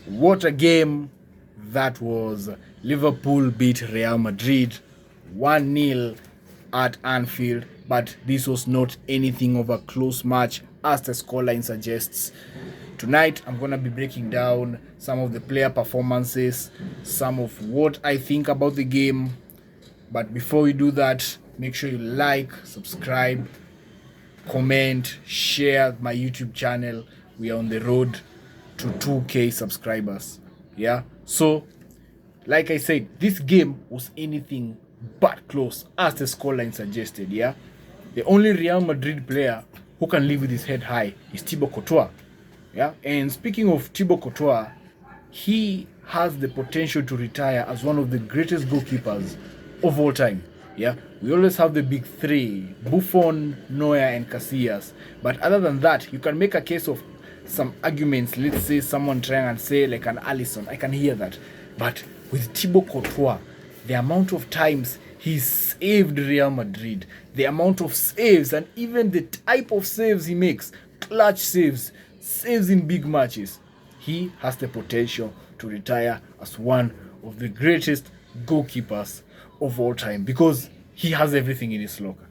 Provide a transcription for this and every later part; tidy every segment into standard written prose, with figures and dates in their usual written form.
What a game that was. Liverpool beat Real Madrid 1-0 at Anfield, but this was not anything of a close match as the scoreline suggests. Tonight, I'm going to be breaking down some of the player performances, some of what I think about the game. But before we do that, make sure you like, subscribe, comment, share my YouTube channel. We are on the road to 2K subscribers. Yeah, so like I said, this game was anything but close as the scoreline suggested. Yeah, the only Real Madrid player who can live with his head high is Thibaut Courtois. Yeah, and speaking of Thibaut Courtois, he has the potential to retire as one of the greatest goalkeepers of all time. Yeah, we always have the big three: Buffon, Neuer, and Casillas. But other than that, you can make a case of some arguments. Let's say someone trying and say like an Alisson. I can hear that. But with Thibaut Courtois, the amount of times he saved Real Madrid, the amount of saves, and even the type of saves he makes, clutch saves, saves in big matches, he has the potential to retire as one of the greatest goalkeepers of all time because he has everything in his locker.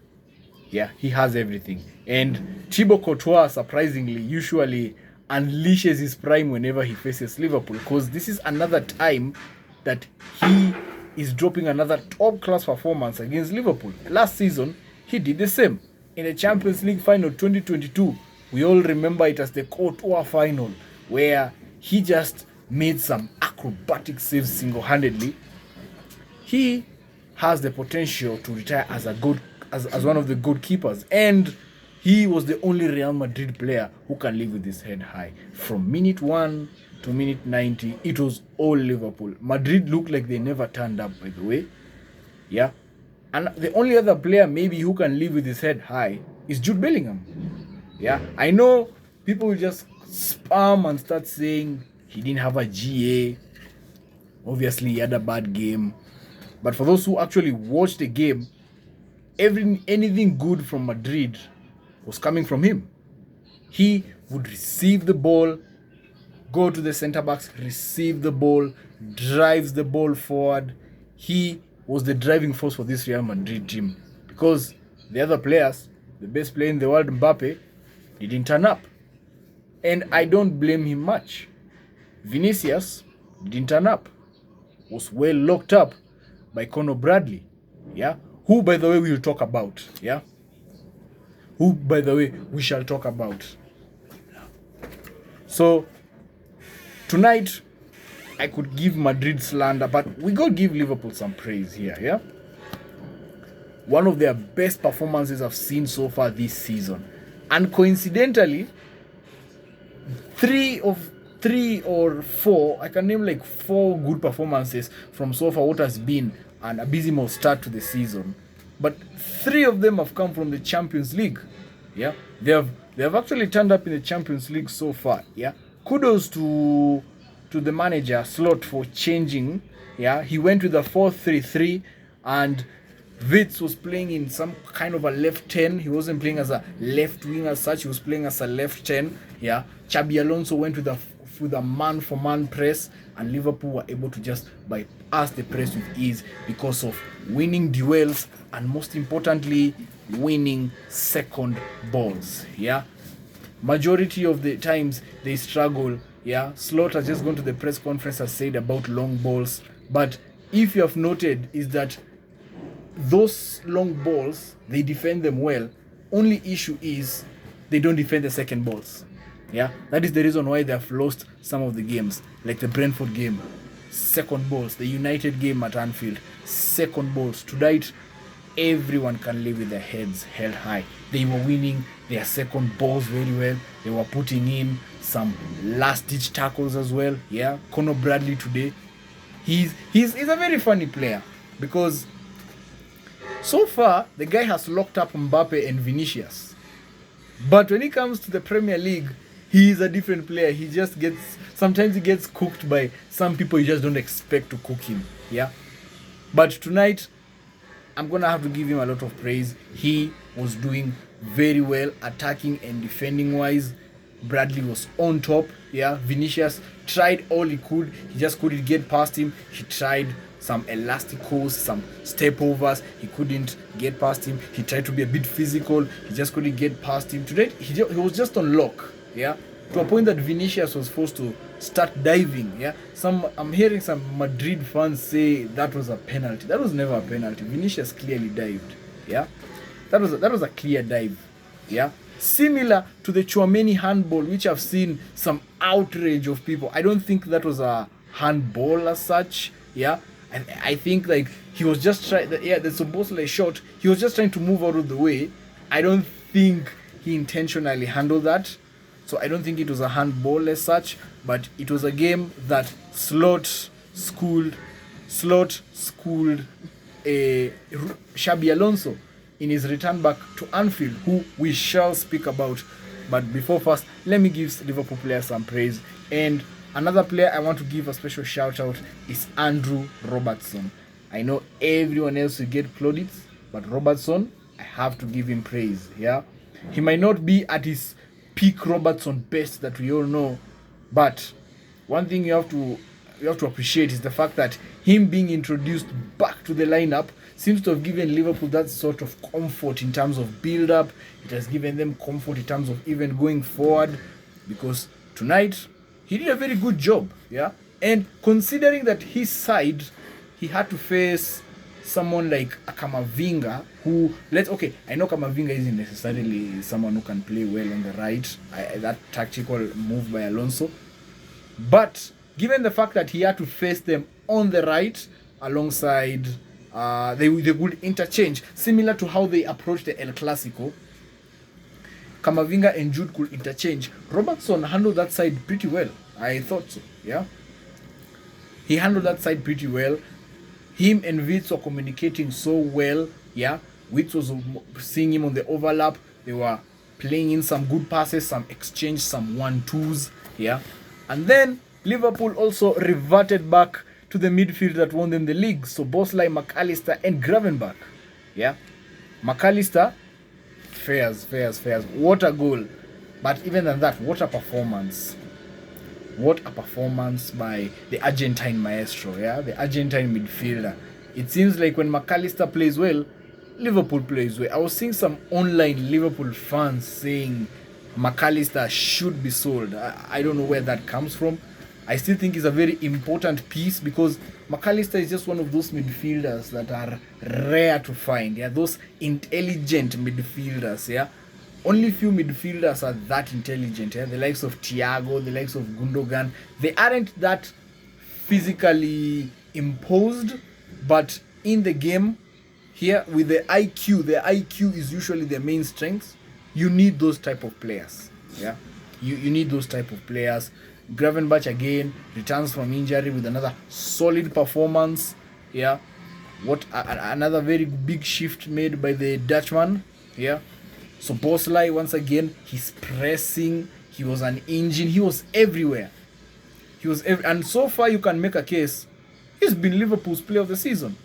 Yeah, he has everything. And Thibaut Courtois, surprisingly, usually unleashes his prime whenever he faces Liverpool, because this is another time that he is dropping another top-class performance against Liverpool. Last season, he did the same. In the Champions League final 2022, we all remember it as the Courtois final, where he just made some acrobatic saves single-handedly. He has the potential to retire as one of the good keepers, and he was the only Real Madrid player who can live with his head high. From minute 1 to minute 90, it was all Liverpool. Madrid looked like they never turned up, by the way. Yeah. And the only other player maybe who can live with his head high is Jude Bellingham. Yeah. I know people will just spam and start saying he didn't have a GA. Obviously, he had a bad game. But for those who actually watched the game, anything good from Madrid was coming from him. He would receive the ball, go to the centre backs, receive the ball, drives the ball forward. He was the driving force for this Real Madrid team, because the other players, the best player in the world, Mbappe, didn't turn up. And I don't blame him much. Vinicius didn't turn up, was well locked up by Conor Bradley, yeah, who, by the way, we will talk about, yeah, who, by the way, we shall talk about. So, tonight, I could give Madrid slander, but we gotta give Liverpool some praise here, yeah? One of their best performances I've seen so far this season. And coincidentally, three or four, I can name like 4 good performances from so far what has been an abysmal start to the season. But 3 of them have come from the Champions League. Yeah, they have actually turned up in the Champions League so far. Yeah, kudos to the manager Slot for changing. Yeah, he went with a 4-3-3, and Vitz was playing in some kind of a left 10. He wasn't playing as a left wing as such. He was playing as a left 10. Yeah, Xabi Alonso went with a man-for-man press, and Liverpool were able to just bypass the press with ease because of winning duels and, most importantly, winning second balls. Yeah, majority of the times they struggle. Yeah, Slot has just gone to the press conference and said about long balls, but if you have noted is that those long balls, they defend them well. Only issue is they don't defend the second balls. Yeah, that is the reason why they have lost some of the games, like the Brentford game, second balls, the United game at Anfield, second balls. Tonight, everyone can live with their heads held high. They were winning their second balls very well. They were putting in some last-ditch tackles as well. Yeah, Conor Bradley today, he's a very funny player, because so far the guy has locked up Mbappe and Vinicius. But when it comes to the Premier League, he is a different player. Sometimes he gets cooked by some people you just don't expect to cook him. Yeah. But tonight, I'm going to have to give him a lot of praise. He was doing very well, attacking and defending wise. Bradley was on top. Yeah, Vinicius tried all he could. He just couldn't get past him. He tried some elasticos, some step overs. He couldn't get past him. He tried to be a bit physical. He just couldn't get past him. Today, he was just on lock. Yeah, to a point that Vinicius was forced to start diving. Yeah, I'm hearing some Madrid fans say that was a penalty. That was never a penalty. Vinicius clearly dived. Yeah, that was a clear dive. Yeah, similar to the Tchouaméni handball, which I've seen some outrage of people. I don't think that was a handball as such. Yeah, I think like he was just trying. Yeah, the Szoboszlai shot. He was just trying to move out of the way. I don't think he intentionally handled that. So I don't think it was a handball as such, but it was a game that Slot schooled Xabi Alonso in his return back to Anfield, who we shall speak about. But before first, let me give Liverpool players some praise. And another player I want to give a special shout out is Andrew Robertson. I know everyone else will get plaudits, but Robertson, I have to give him praise. Yeah, he might not be at his peak Robertson best that we all know, but one thing you have to appreciate is the fact that him being introduced back to the lineup seems to have given Liverpool that sort of comfort in terms of build-up. It has given them comfort in terms of even going forward, because tonight he did a very good job. Yeah, and considering that his side, he had to face someone like a Camavinga, who I know Camavinga isn't necessarily someone who can play well on the right, that tactical move by Alonso, but given the fact that he had to face them on the right alongside, they would interchange, similar to how they approached the El Clasico. Camavinga and Jude could interchange. Robertson handled that side pretty well. I thought so. Yeah, he handled that side pretty well. Him and Witz were communicating so well. Yeah, Witz was seeing him on the overlap. They were playing in some good passes, some exchange, some 1-2s. Yeah, and then Liverpool also reverted back to the midfield that won them the league. So Szoboszlai, McAllister, and Gravenberch. Yeah, McAllister, fairs. What a goal! But even than that, what a performance! What a performance by the Argentine maestro, yeah? The Argentine midfielder. It seems like when McAllister plays well, Liverpool plays well. I was seeing some online Liverpool fans saying McAllister should be sold. I don't know where that comes from. I still think it's a very important piece, because McAllister is just one of those midfielders that are rare to find. Yeah, those intelligent midfielders, yeah? Only few midfielders are that intelligent. Yeah? The likes of Thiago, the likes of Gundogan. They aren't that physically imposed, but in the game, here with the IQ is usually their main strength. You need those type of players. Yeah, you need those type of players. Gravenberch again returns from injury with another solid performance. Yeah, what another very big shift made by the Dutchman. Yeah. So Szoboszlai, once again, he's pressing. He was an engine. He was everywhere. And so far you can make a case, he's been Liverpool's player of the season,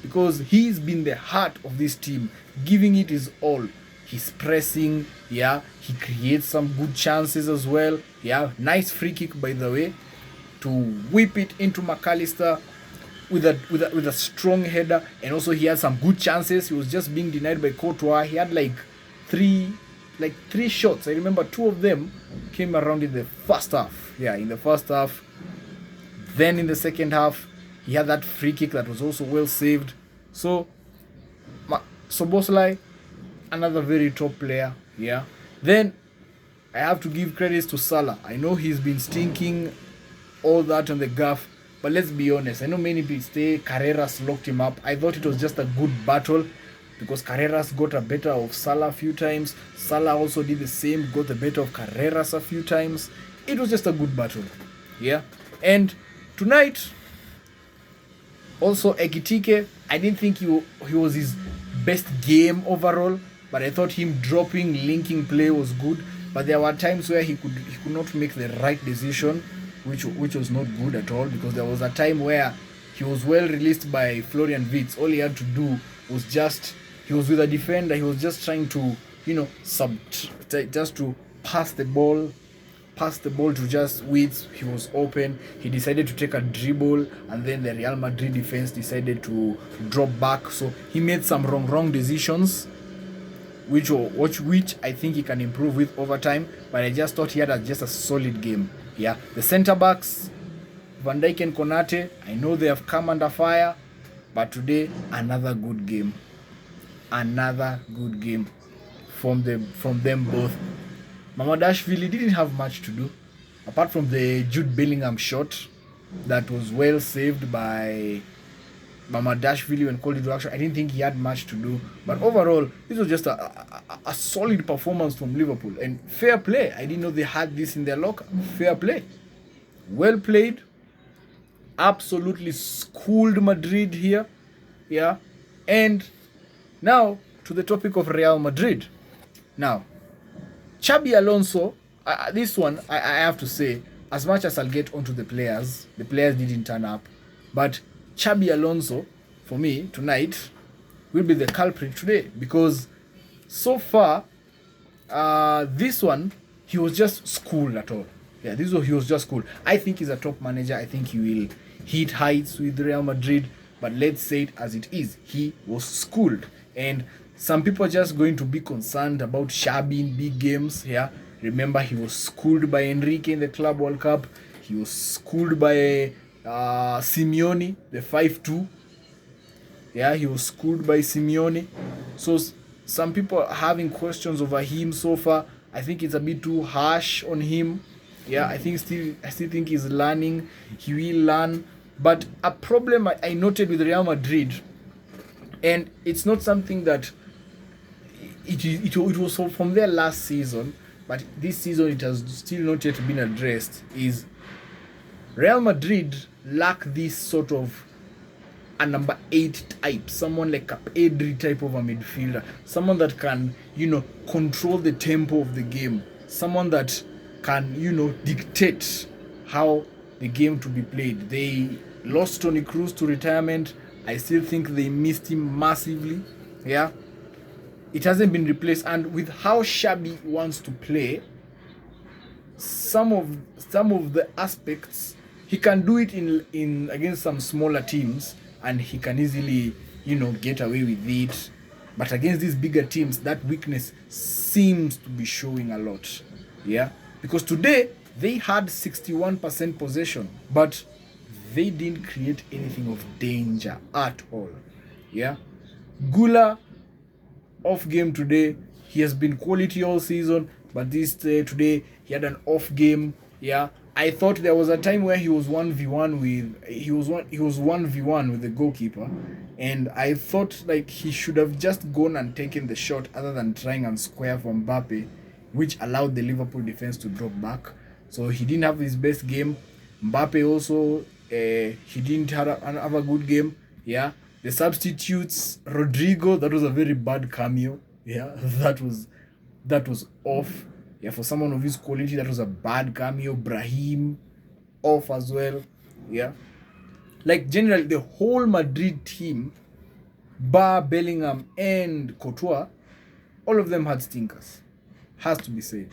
because he's been the heart of this team, giving it his all. He's pressing. Yeah, he creates some good chances as well. Yeah, nice free kick, by the way, to whip it into McAllister with a strong header. And also he had some good chances. He was just being denied by Courtois. He had like three shots. I remember 2 of them came around in the first half. Yeah, in the first half. Then in the second half, he had that free kick that was also well saved. So Szoboszlai, another very top player. Yeah. Then I have to give credits to Salah. I know he's been stinking all that on the gaff, but let's be honest. I know many people say Carreras locked him up. I thought it was just a good battle, because Carreras got a better of Salah a few times. Salah also did the same, got the better of Carreras a few times. It was just a good battle. Yeah. And tonight, also Ekitike, I didn't think he was his best game overall, but I thought him dropping, linking play was good. But there were times where he could not make the right decision, which was not good at all, because there was a time where he was well released by Florian Wirtz. All he had to do was he was with a defender. He was just trying to, just to pass the ball pass the ball to just Width. He was open. He decided to take a dribble, and then the Real Madrid defense decided to drop back. So he made some wrong decisions, which I think he can improve with over time. But I just thought he had just a solid game. Yeah, the center backs, Van Dijk and Konate, I know they have come under fire, but today another good game. Another good game from them both. Mamadashvili didn't have much to do, apart from the Jude Bellingham shot that was well saved by Mamadashvili when called into action. I didn't think he had much to do, but overall, this was just a solid performance from Liverpool, and fair play. I didn't know they had this in their locker. Fair play. Well played. Absolutely schooled Madrid here. Yeah. And now to the topic of Real Madrid. Now, Xabi Alonso, this one, I have to say, as much as I'll get onto the players didn't turn up, but Xabi Alonso, for me, tonight, will be the culprit today, because so far, this one, he was just schooled at all. Yeah, this one, he was just schooled. I think he's a top manager. I think he will hit heights with Real Madrid, but let's say it as it is. He was schooled, and some people are just going to be concerned about Xabi in big games. Yeah, remember he was schooled by Enrique in the Club World Cup. He was schooled by Simeone, the 5-2. Yeah, he was schooled by Simeone. So some people are having questions over him so far. I think it's a bit too harsh on him. Yeah, I still think he's learning. He will learn. But a problem I noted with Real Madrid, and it's not something that it was from their last season, but this season it has still not yet been addressed, is Real Madrid lack this sort of a number 8 type, someone like a Pedri type of a midfielder, someone that can, control the tempo of the game, someone that can, dictate how the game to be played. They lost Toni Kroos to retirement. I still think they missed him massively. Yeah, it hasn't been replaced, and with how Xabi wants to play, some of the aspects he can do it in against some smaller teams, and he can easily get away with it. But against these bigger teams, that weakness seems to be showing a lot. Yeah, because today they had 61% possession, but they didn't create anything of danger at all. Yeah, Gula off game today. He has been quality all season, but today he had an off game. Yeah, I thought there was a time where he was 1v1 with the goalkeeper, and I thought like he should have just gone and taken the shot other than trying and square from Mbappe, which allowed the Liverpool defense to drop back. So he didn't have his best game. Mbappe also, he didn't have a good game. Yeah, the substitutes, Rodrigo, that was a very bad cameo. Yeah, that was off. Yeah, for someone of his quality, that was a bad cameo. Brahim, off as well. Yeah, like generally the whole Madrid team, bar Bellingham and Courtois, all of them had stinkers. Has to be said.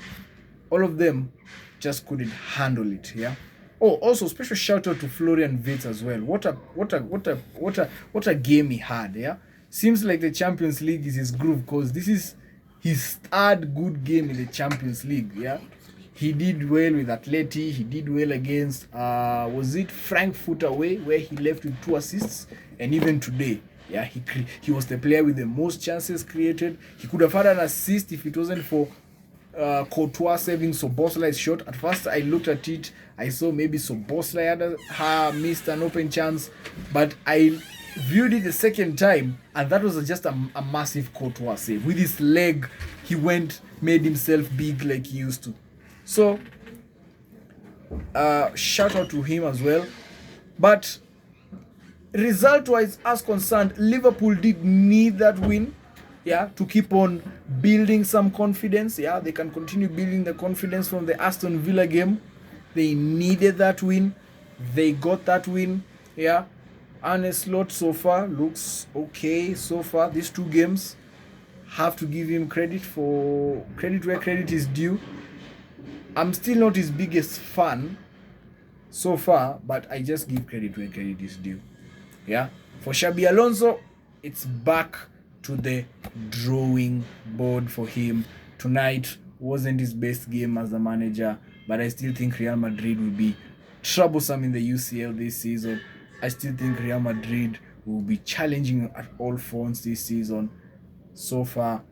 All of them just couldn't handle it. Yeah. Oh, also special shout out to Florian Wirtz as well. What a game he had. Yeah. Seems like the Champions League is his groove, because this is his third good game in the Champions League. Yeah. He did well with Atleti. He did well against was it Frankfurt away, where he left with 2 assists, and even today. Yeah, he was the player with the most chances created. He could have had an assist if it wasn't for Courtois saving Soboslai's shot. At first, I looked at it. I saw maybe Soboslai had missed an open chance, but I viewed it the second time, and that was just a massive Courtois save. With his leg, he made himself big like he used to. So, shout out to him as well. But result-wise, as concerned, Liverpool did need that win, yeah, to keep on building some confidence. Yeah, they can continue building the confidence from the Aston Villa game. They needed that win. They got that win. Yeah, Arne Slot so far looks okay. So far, these 2 games, have to give him credit where credit is due. I'm still not his biggest fan so far, but I just give credit where credit is due. Yeah, for Xabi Alonso, it's back to the drawing board for him. Tonight wasn't his best game as a manager, but I still think Real Madrid will be troublesome in the UCL this season. I still think Real Madrid will be challenging at all fronts this season so far.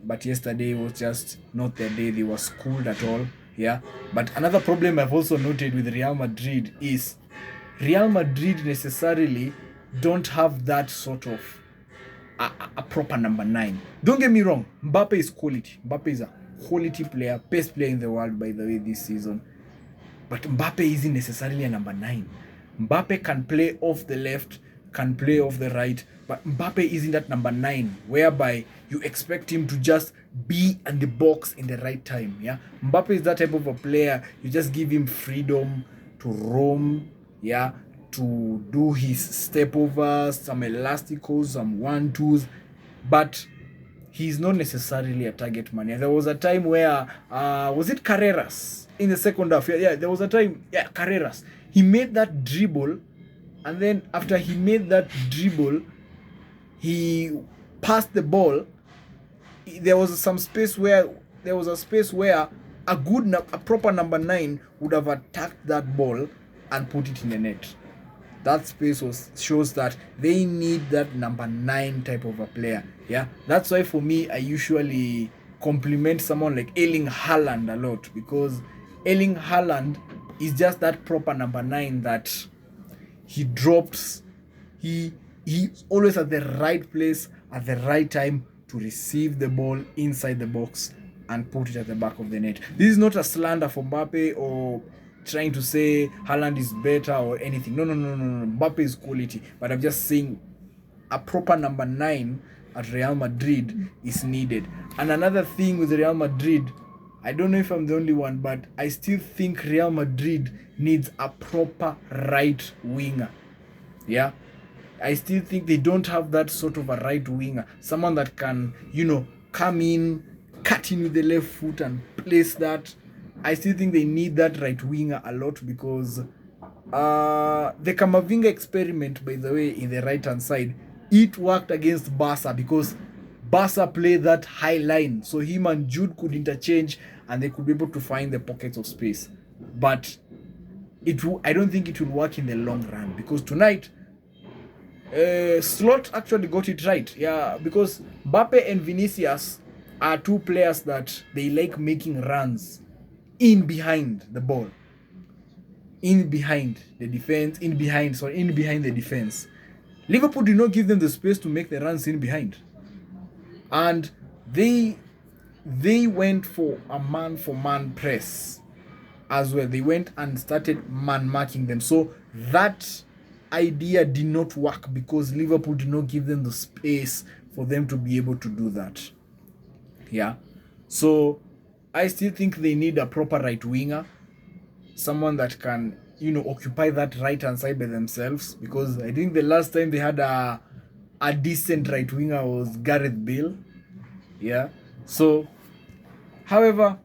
But yesterday was just not their day. They were schooled at all. Yeah. But another problem I've also noted with Real Madrid is Real Madrid necessarily don't have that sort of a proper number 9. Don't get me wrong. Mbappe is quality. Mbappe is a quality player. Best player in the world, by the way, this season. But Mbappe isn't necessarily a number 9. Mbappe can play off the left, can play off the right, but Mbappe isn't that number 9, whereby you expect him to just be in the box in the right time. Yeah, Mbappe is that type of a player. You just give him freedom to roam, yeah, to do his step overs, some elasticals, some 1-2s, but he's not necessarily a target man. Yeah, there was a time where was it Carreras in the second half? Yeah, there was a time. Yeah, Carreras. He made that dribble, and then after he made that dribble, he passed the ball. There was some space where a proper number 9 would have attacked that ball and put it in the net. That space shows that they need that number 9 type of a player. Yeah, that's why for me I usually compliment someone like Erling Haaland a lot, because Erling Haaland is just that proper number 9 that he drops. He's always at the right place at the right time to receive the ball inside the box and put it at the back of the net. This is not a slander for Mbappe or trying to say Haaland is better or anything. No. Mbappe is quality. But I'm just saying a proper number 9 at Real Madrid is needed. And another thing with Real Madrid, I don't know if I'm the only one, but I still think Real Madrid needs a proper right winger. Yeah. I still think they don't have that sort of a right winger. Someone that can, come in, cut in with the left foot and place that. I still think they need that right winger a lot, because the Camavinga experiment, by the way, in the right-hand side, it worked against Barca because Barca played that high line. So him and Jude could interchange and they could be able to find the pockets of space. But I don't think it will work in the long run, because tonight, Slot actually got it right. Yeah, because Mbappe and Vinicius are two players that they like making runs in behind the ball, in behind the defense. Liverpool did not give them the space to make the runs in behind, and they went for a man-for-man press as well. They went and started man-marking them. So that idea did not work because Liverpool did not give them the space for them to be able to do that. Yeah. So I still think they need a proper right winger, someone that can, occupy that right hand side by themselves, because I think the last time they had a decent right winger was Gareth Bale. Yeah. So, however,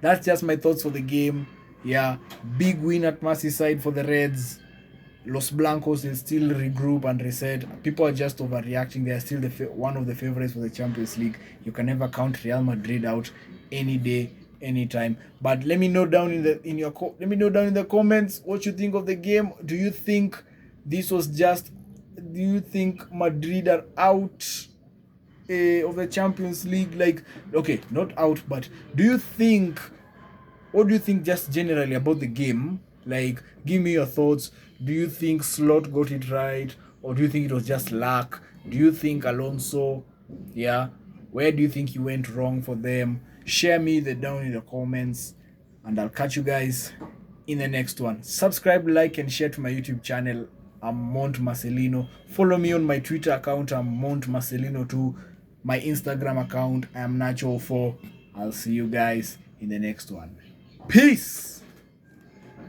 that's just my thoughts for the game. Yeah, big win at Merseyside for the Reds. Los Blancos will still regroup and reset. People are just overreacting. They are still one of the favorites for the Champions League. You can never count Real Madrid out any day, anytime. But let me know down in the comments what you think of the game. Do you think Madrid are out of the Champions League? Like, okay, not out, but what do you think just generally about the game? Like, give me your thoughts. Do you think Slot got it right? Or do you think it was just luck? Do you think Alonso, where do you think he went wrong for them? Share me down in the comments, and I'll catch you guys in the next one. Subscribe, like, and share to my YouTube channel. I'm Mont Marcelino. Follow me on my Twitter account. I'm Mont Marcelino too. My Instagram account, I am Nacho4. I'll see you guys in the next one. Peace!